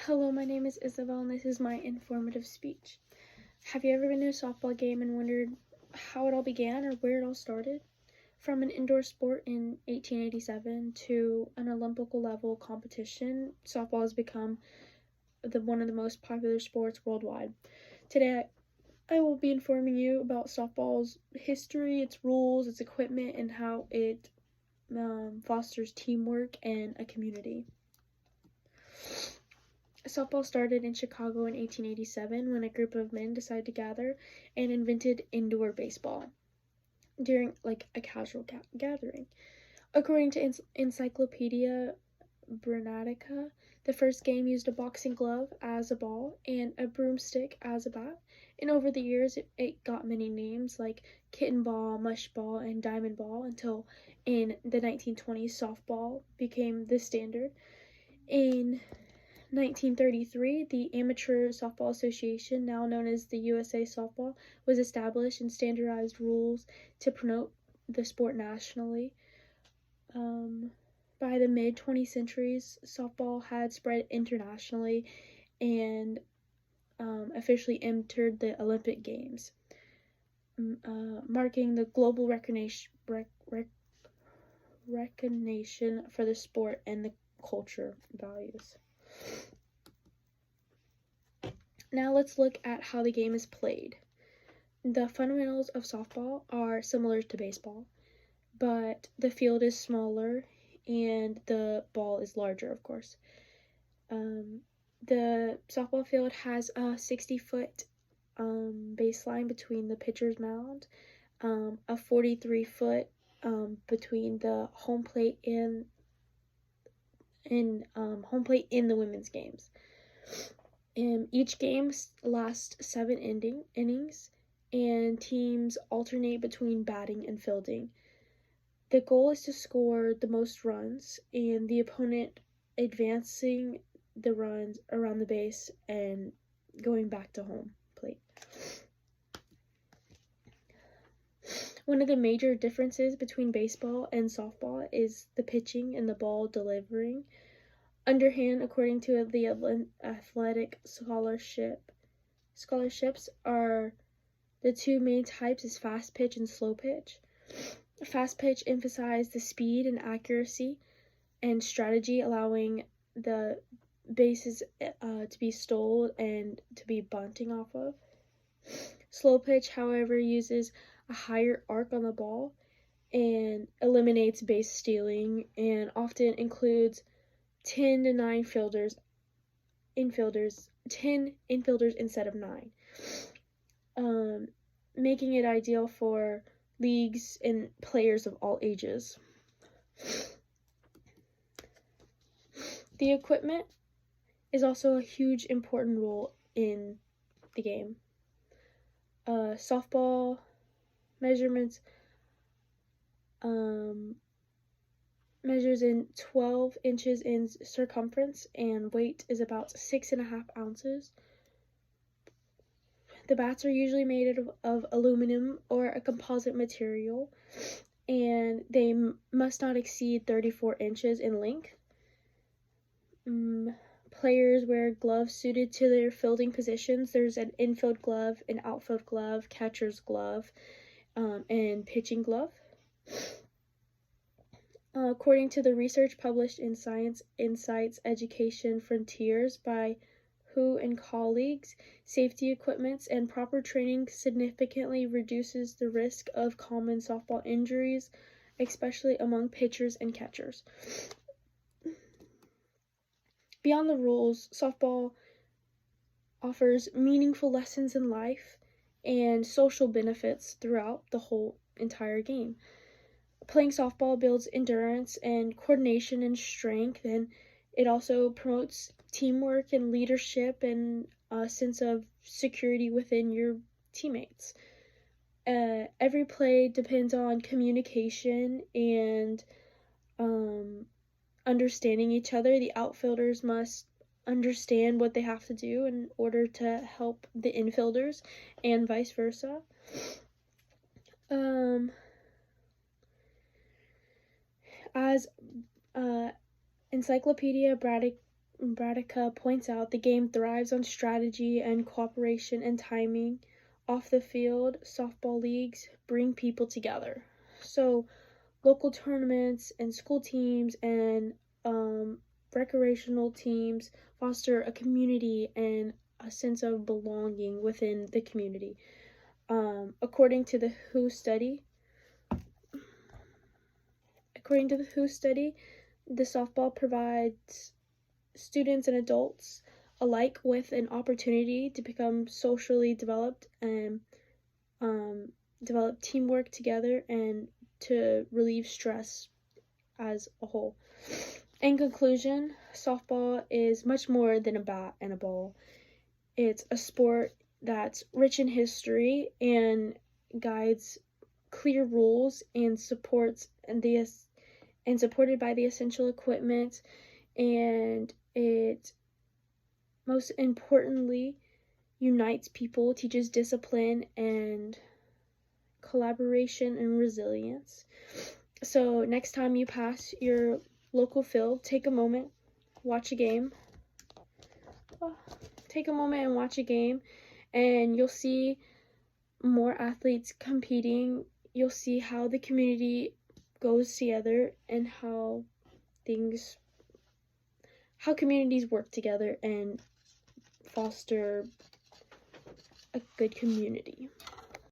Hello, my name is Isabel, and this is my informative speech. Have you ever been to a softball game and wondered how it all began or where it all started? From an indoor sport in 1887 to an Olympic level competition, softball has become one of the most popular sports worldwide. Today, I will be informing you about softball's history, its rules, its equipment, and how it fosters teamwork and a community. Softball started in Chicago in 1887 when a group of men decided to gather and invented indoor baseball during a casual gathering. According to Encyclopedia Britannica, the first game used a boxing glove as a ball and a broomstick as a bat. And over the years, it got many names like kitten ball, mush ball, and diamond ball until in the 1920s, softball became the standard. In 1933, the Amateur Softball Association, now known as the USA Softball, was established and standardized rules to promote the sport nationally. By the mid-20th centuries, softball had spread internationally and officially entered the Olympic Games, marking the global recognition for the sport and the culture values. Now let's look at how the game is played. The fundamentals of softball are similar to baseball, but the field is smaller and the ball is larger, of course. The softball field has a 60-foot baseline between the pitcher's mound, a 43-foot between the home plate and home plate in the women's games. Each game lasts 7 innings, and teams alternate between batting and fielding. The goal is to score the most runs, and the opponent advancing the runs around the base and going back to home plate. One of the major differences between baseball and softball is the pitching and the ball delivering. Underhand, according to the athletic scholarships, are the two main types is fast pitch and slow pitch. Fast pitch emphasizes the speed and accuracy and strategy, allowing the bases to be stole and to be bunting off of. Slow pitch, however, uses a higher arc on the ball and eliminates base stealing and often includes 10 infielders instead of 9, making it ideal for leagues and players of all ages. The equipment is also a huge important role in the game. Softball measurements measures in 12 inches in circumference and weight is about 6.5 ounces. The bats are usually made of aluminum or a composite material, and they must not exceed 34 inches in length. Players wear gloves suited to their fielding positions. There's an infield glove, an outfield glove, catcher's glove, and pitching glove. According to the research published in Science Insights Education Frontiers by Hu and colleagues, safety equipment and proper training significantly reduces the risk of common softball injuries, especially among pitchers and catchers. Beyond the rules, softball offers meaningful lessons in life and social benefits throughout the whole entire game. Playing softball builds endurance and coordination and strength, and it also promotes teamwork and leadership and a sense of security within your teammates. Every play depends on communication and understanding each other. The outfielders must understand what they have to do in order to help the infielders and vice versa. As Encyclopedia Bradica points out, the game thrives on strategy and cooperation and timing. Off the field, softball leagues bring people together. So, local tournaments and school teams and recreational teams foster a community and a sense of belonging within the community. According to the WHO study, the softball provides students and adults alike with an opportunity to become socially developed and develop teamwork together and to relieve stress as a whole. In conclusion, softball is much more than a bat and a ball. It's a sport that's rich in history and guides clear rules and supported by the essential equipment, and it most importantly unites people, teaches discipline and collaboration and resilience. So next time you pass your local field, take a moment, watch a game. Take a moment and watch a game, and you'll see more athletes competing. You'll see how the community goes together and how communities work together and foster a good community.